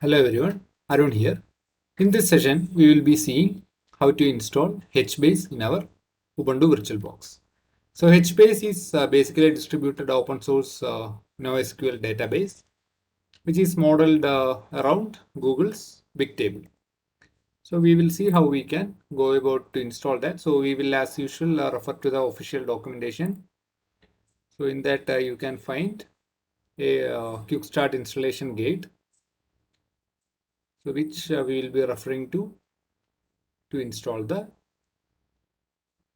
Hello everyone, Arun here. In this session, we will be seeing how to install HBase in our Ubuntu VirtualBox. So HBase is basically a distributed open source NoSQL database, which is modeled around Google's Bigtable. So we will see how we can go about to install that. So we will, as usual, refer to the official documentation. So in that you can find a quick start installation guide, so which we will be referring to install the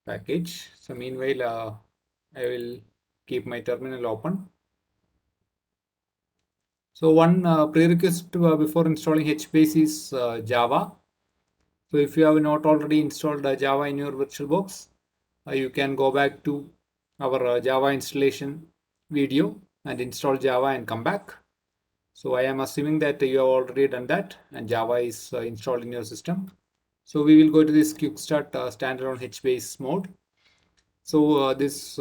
package. So meanwhile, I will keep my terminal open. So one prerequisite before installing HBase is Java. So if you have not already installed Java in your VirtualBox, you can go back to our Java installation video and install Java and come back. So I am assuming that you have already done that and Java is installed in your system. So we will go to this quick start standalone HBase mode. So this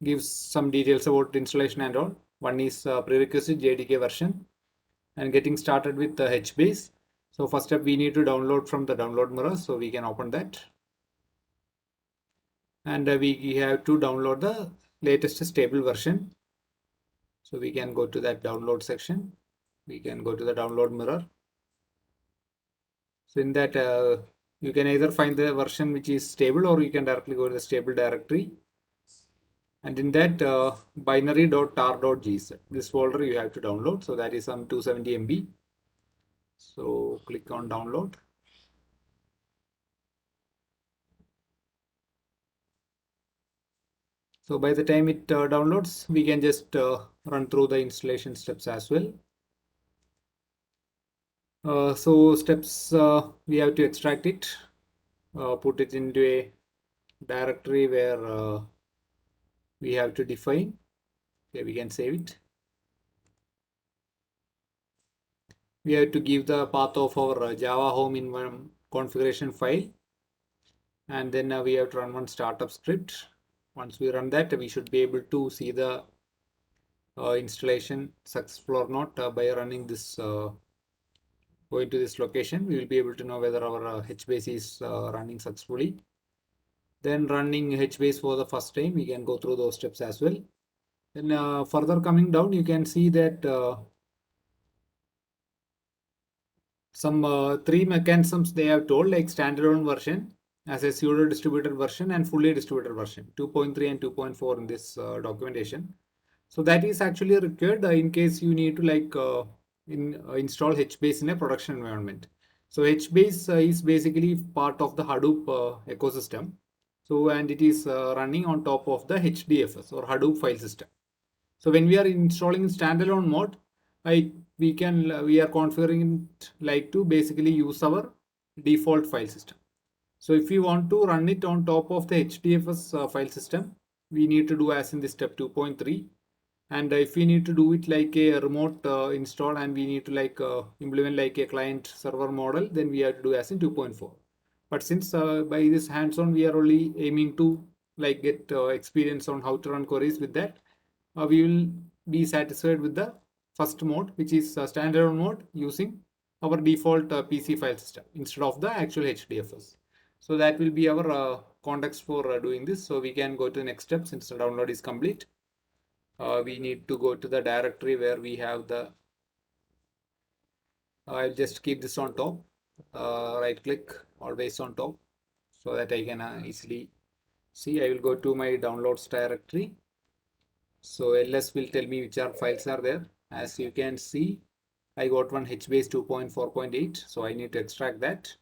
gives some details about installation and all. One is prerequisite JDK version and getting started with the HBase. So first step, we need to download from the download mirror. So we can open that. And we have to download the latest stable version. So we can go to that download section. We can go to the download mirror. So in that, you can either find the version which is stable or you can directly go to the stable directory. And in that binary.tar.gz, this folder you have to download. So that is some 270 MB. So click on download. So by the time it downloads, we can just run through the installation steps as well. So steps, we have to extract it, put it into a directory where we have to define. Okay, we can save it. We have to give the path of our Java home in one configuration file. And then we have to run one startup script. Once we run that, we should be able to see the installation successful or not by running this, going to this location. We will be able to know whether our HBase is running successfully. Then running HBase for the first time, we can go through those steps as well. Then further coming down, you can see that some three mechanisms they have told, like standalone version as a pseudo distributed version and fully distributed version 2.3 and 2.4 in this documentation. So that is actually required in case you need to install HBase in a production environment. So HBase is basically part of the Hadoop ecosystem. So and it is running on top of the HDFS or Hadoop file system. So when we are installing in standalone mode, we are configuring it like to basically use our default file system. So if you want to run it on top of the HDFS file system, we need to do as in the step 2.3. And if we need to do it like a remote install and we need to implement like a client server model, then we have to do as in 2.4. But since by this hands-on, we are only aiming to get experience on how to run queries with that, we will be satisfied with the first mode, which is standalone mode using our default PC file system instead of the actual HDFS. So that will be our context for doing this. So we can go to the next step since the download is complete. We need to go to the directory where we have the, I'll just keep this on top, right click, always on top, so that I can easily see. I will go to my downloads directory. So ls will tell me which files are there. As you can see, I got one HBase 2.4.8, so I need to extract that.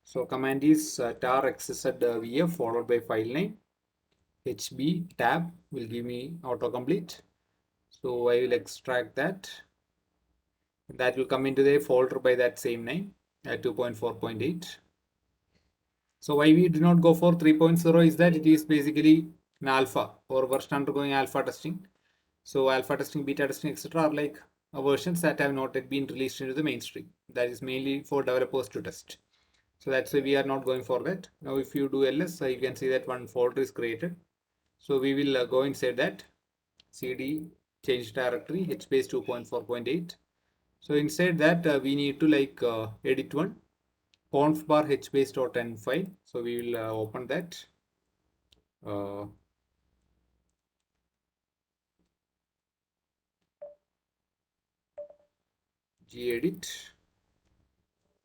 So command is tar xz followed by file name. HB tab will give me autocomplete. So I will extract that. That will come into the folder by that same name at 2.4.8. So why we do not go for 3.0 is that it is basically an alpha or version undergoing alpha testing. So alpha testing, beta testing, etc. are like versions that have not yet been released into the mainstream. That is mainly for developers to test. So that's why we are not going for that. Now if you do ls, you can see that one folder is created. So we will go inside that cd change directory HBase 2.4.8. So inside that we need to edit one conf bar hbase.n file. So we will open that. Uh, gedit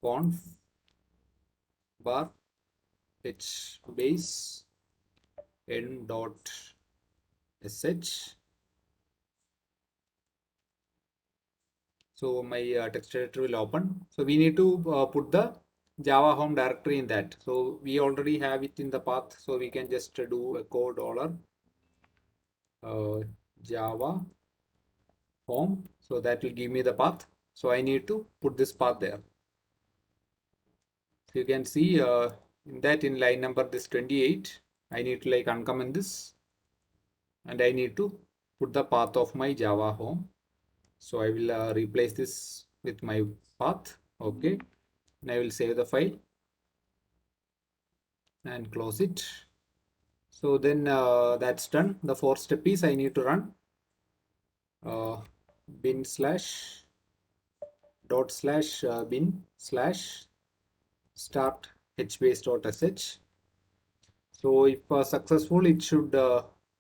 conf bar hbase n dot sh. So my text editor will open. So we need to put the Java home directory in that. So we already have it in the path. So we can just do echo dollar Java home. So that will give me the path. So I need to put this path there. So you can see in that in line number this 28, I need to uncomment this and I need to put the path of my Java home. So I will replace this with my path. Okay. And I will save the file and close it. So then that's done. The fourth step is I need to run bin slash dot slash bin slash start hbase.sh. So if successful, it should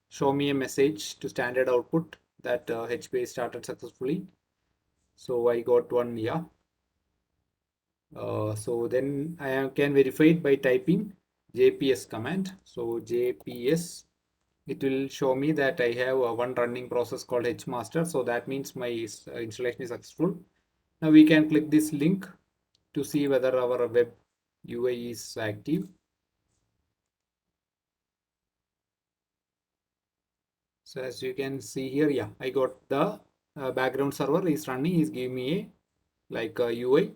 show me a message to standard output that HBase started successfully. So I got one, yeah. So then I can verify it by typing jps command. So jps, it will show me that I have one running process called hmaster. So that means my installation is successful. Now we can click this link to see whether our web UI is active. So as you can see here, yeah, I got the background server is running, is giving me a UI,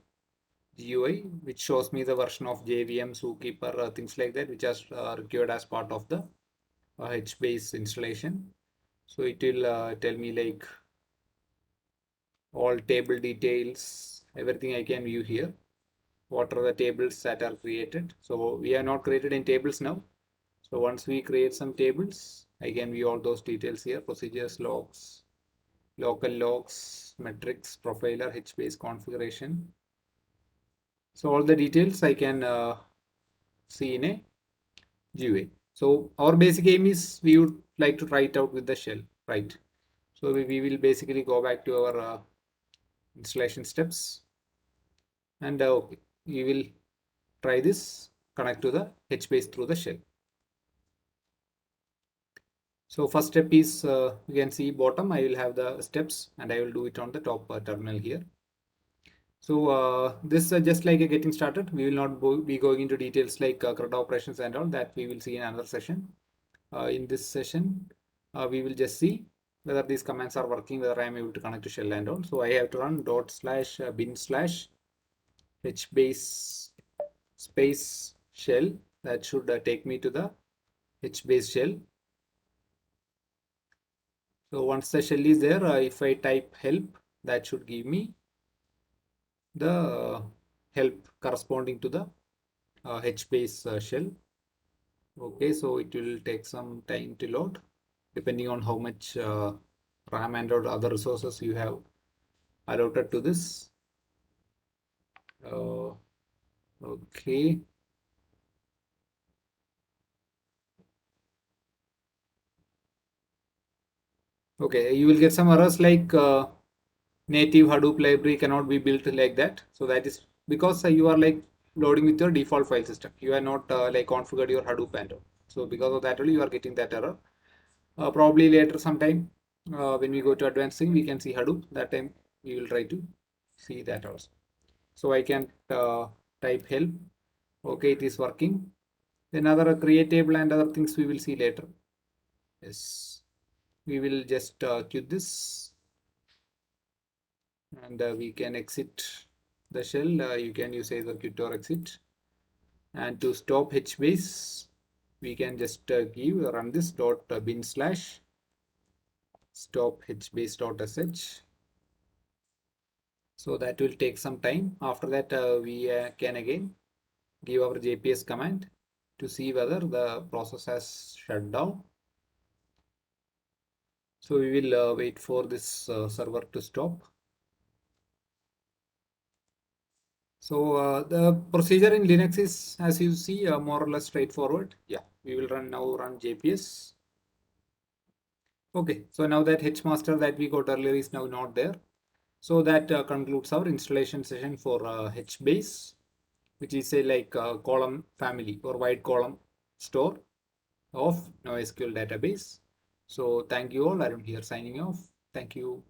GUI, which shows me the version of JVM, Zookeeper, things like that, which are required as part of the HBase installation. So it will tell me all table details, everything I can view here. What are the tables that are created? So we are not created in tables now. So once we create some tables, I can view all those details here, procedures, logs, local logs, metrics, profiler, HBase configuration. So all the details I can see in a GUI. So our basic aim is we would like to try it out with the shell, right? So we will basically go back to our installation steps and okay, we will try this, connect to the HBase through the shell. So first step is you can see bottom, I will have the steps and I will do it on the top terminal here. So this just like a getting started. We will not be going into details like CRUD operations and all that we will see in another session. In this session, we will just see whether these commands are working, whether I am able to connect to shell and all. So I have to run dot slash bin slash hbase space shell. That should take me to the HBase shell. So once the shell is there, if I type help, that should give me the help corresponding to the HBase shell. Okay, so it will take some time to load depending on how much RAM and or other resources you have allotted to this. Okay. Okay, you will get some errors like native Hadoop library cannot be built like that. So that is because you are loading with your default file system. You are not configured your Hadoop and all. So because of that only you are getting that error. Probably later sometime when we go to advancing, we can see Hadoop. That time we will try to see that also. So I can type help. Okay, it is working. Then other create table and other things we will see later. Yes, we will just quit this and we can exit the shell. You can use either quit or exit. And to stop HBase, we can just run this dot bin slash stop hbase.sh. So that will take some time. After that, we can again give our JPS command to see whether the process has shut down. So we will wait for this server to stop. So the procedure in Linux is, as you see, more or less straightforward. Yeah, we will run JPS. Okay, so now that HMaster that we got earlier is now not there. So that concludes our installation session for HBase, which is a column family or wide column store of NoSQL database. So thank you all. Arun here signing off. Thank you.